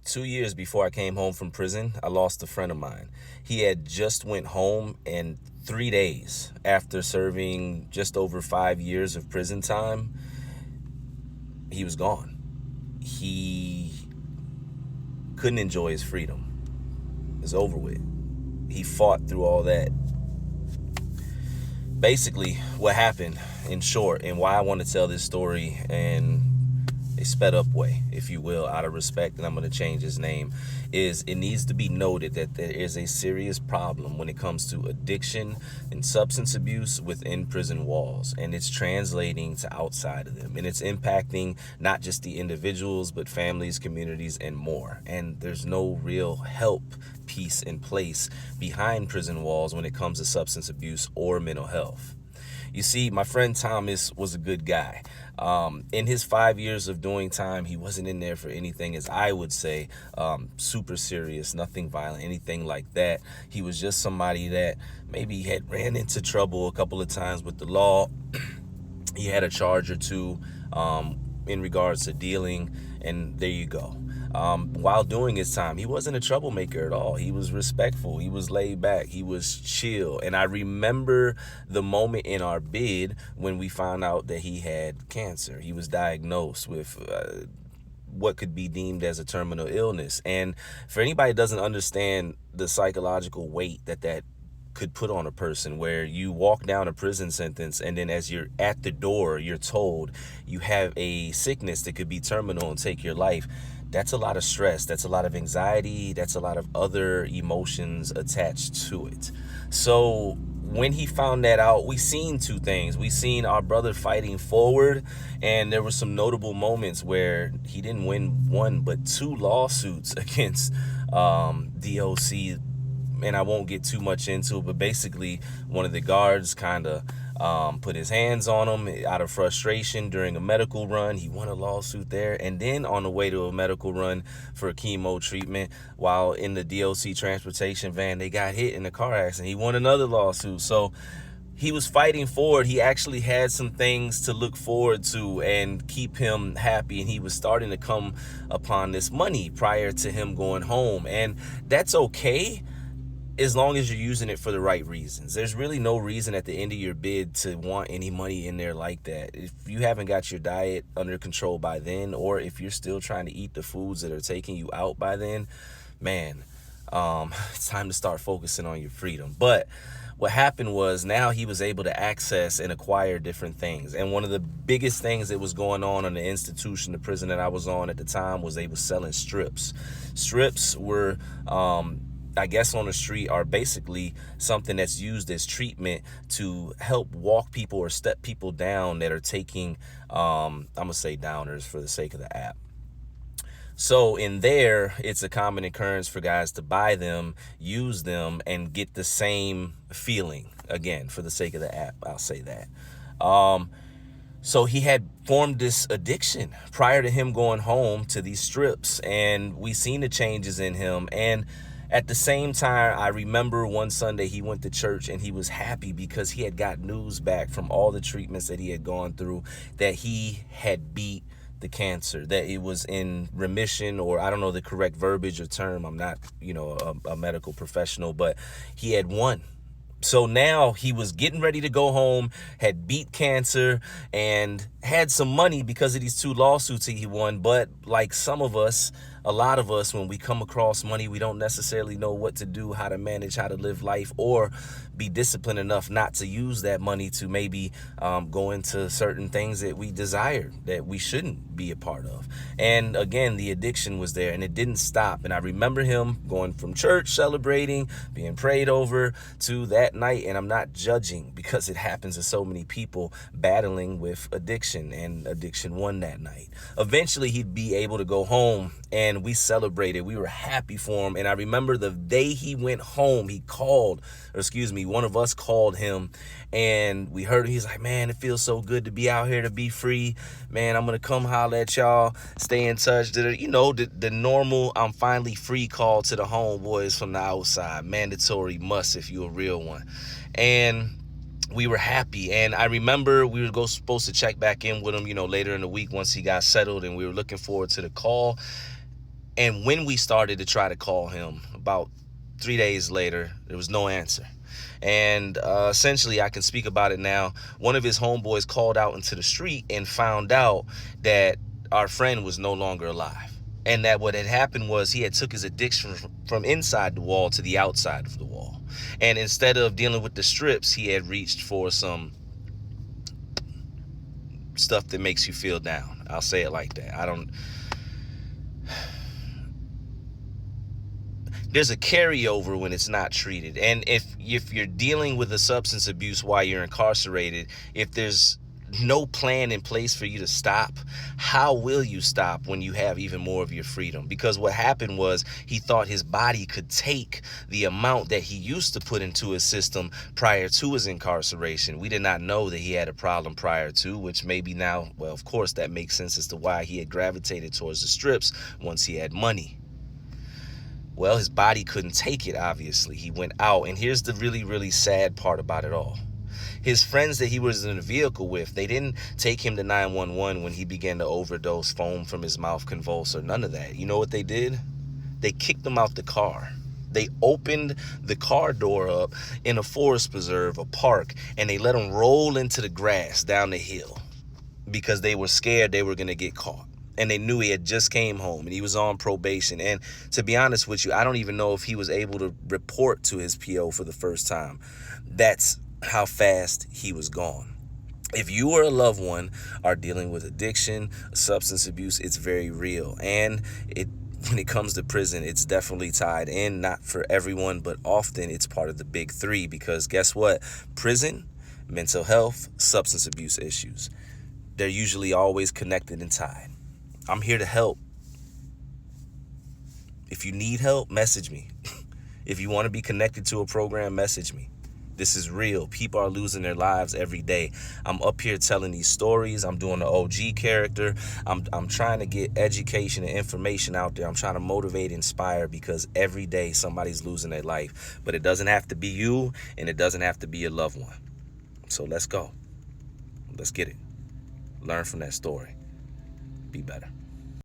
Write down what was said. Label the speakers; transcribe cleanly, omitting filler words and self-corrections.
Speaker 1: 2 years before I came home from prison, I lost a friend of mine. He had just went home, and 3 days after serving just over 5 years of prison time, he was gone. He couldn't enjoy his freedom. It was over with. He fought through all that. Basically, what happened, in short, and why I want to tell this story in a sped up way, if you will, out of respect, and I'm going to change his name, is it needs to be noted that there is a serious problem when it comes to addiction and substance abuse within prison walls, and it's translating to outside of them, and it's impacting not just the individuals but families, communities, and more. And there's no real help piece in place behind prison walls when it comes to substance abuse or mental health. You see, my friend Thomas was a good guy. In his 5 years of doing time, he wasn't in there for anything, as I would say, super serious, nothing violent, anything like that. He was just somebody that maybe had ran into trouble a couple of times with the law. He had a charge or two in regards to dealing, and there you go. While doing his time, he wasn't a troublemaker at all. He was respectful. He was laid back. He was chill. And I remember the moment in our bid when we found out that he had cancer. He was diagnosed with what could be deemed as a terminal illness. And for anybody that doesn't understand the psychological weight that could put on a person, where you walk down a prison sentence and then as you're at the door, you're told you have a sickness that could be terminal and take your life. That's a lot of stress. That's a lot of anxiety. That's a lot of other emotions attached to it. So when he found that out, we seen two things. We seen our brother fighting forward, and there were some notable moments where he didn't win one but two lawsuits against DOC. And I won't get too much into it, but basically one of the guards kind of put his hands on him out of frustration during a medical run. He won a lawsuit there. And then on the way to a medical run for chemo treatment, while in the DOC transportation van, they got hit in a car accident. He won another lawsuit. So he was fighting forward. He actually had some things to look forward to and keep him happy. And he was starting to come upon this money prior to him going home. And that's okay, as long as you're using it for the right reasons. There's really no reason at the end of your bid to want any money in there like that. If you haven't got your diet under control by then, or if you're still trying to eat the foods that are taking you out by then, man, it's time to start focusing on your freedom. But what happened was, now he was able to access and acquire different things. And one of the biggest things that was going on in the institution, the prison that I was on at the time, was they were selling strips. Strips were I guess on the street, are basically something that's used as treatment to help walk people or step people down that are taking, I'm going to say downers for the sake of the app. So in there, it's a common occurrence for guys to buy them, use them, and get the same feeling. Again, for the sake of the app, I'll say that. So he had formed this addiction prior to him going home to these strips, and we seen the changes in him. And at the same time, I remember one Sunday he went to church and he was happy because he had got news back from all the treatments that he had gone through that he had beat the cancer, that it was in remission, or I don't know the correct verbiage or term. I'm not, a medical professional, but he had won. So now he was getting ready to go home, had beat cancer, and had some money because of these two lawsuits he won. But like some of us, a lot of us, when we come across money, we don't necessarily know what to do, how to manage, how to live life, or be disciplined enough not to use that money to maybe go into certain things that we desire, that we shouldn't be a part of. And again, the addiction was there, and it didn't stop. And I remember him going from church, celebrating, being prayed over, to that night. And I'm not judging, because it happens to so many people battling with addiction, and addiction won that night. Eventually, he'd be able to go home, and we celebrated. We were happy for him. And I remember the day he went home, he called, or excuse me, one of us called him, and we heard him. He's like, man, it feels so good to be out here, to be free. Man, I'm going to come holler at y'all, stay in touch. The normal, I'm finally free call to the homeboys from the outside. Mandatory must if you're a real one. And we were happy. And I remember we were supposed to check back in with him, later in the week once he got settled, and we were looking forward to the call. And when we started to try to call him, about 3 days later, there was no answer. And essentially, I can speak about it now. One of his homeboys called out into the street and found out that our friend was no longer alive. And that what had happened was he had took his addiction from inside the wall to the outside of the wall. And instead of dealing with the strips, he had reached for some stuff that makes you feel down. I'll say it like that. There's a carryover when it's not treated. And if you're dealing with a substance abuse while you're incarcerated, if there's no plan in place for you to stop, how will you stop when you have even more of your freedom? Because what happened was he thought his body could take the amount that he used to put into his system prior to his incarceration. We did not know that he had a problem prior to, which maybe now, well, of course, that makes sense as to why he had gravitated towards the strips once he had money. Well, his body couldn't take it, obviously. He went out. And here's the really, really sad part about it all. His friends that he was in a vehicle with, they didn't take him to 911 when he began to overdose, foam from his mouth, convulse, or none of that. You know what they did? They kicked him out the car. They opened the car door up in a forest preserve, a park, and they let him roll into the grass down the hill because they were scared they were going to get caught. And they knew he had just came home and he was on probation. And to be honest with you, I don't even know if he was able to report to his PO for the first time. That's how fast he was gone. If you or a loved one are dealing with addiction, substance abuse, it's very real. And when it comes to prison, it's definitely tied in, not for everyone, but often it's part of the big three. Because guess what? Prison, mental health, substance abuse issues, they're usually always connected and tied. I'm here to help. If you need help, message me. If you want to be connected to a program, message me. This is real. People are losing their lives every day. I'm up here telling these stories. I'm doing the OG character. I'm trying to get education and information out there. I'm trying to motivate, inspire, because every day somebody's losing their life. But it doesn't have to be you, and it doesn't have to be your loved one. So let's go. Let's get it. Learn from that story. Be better.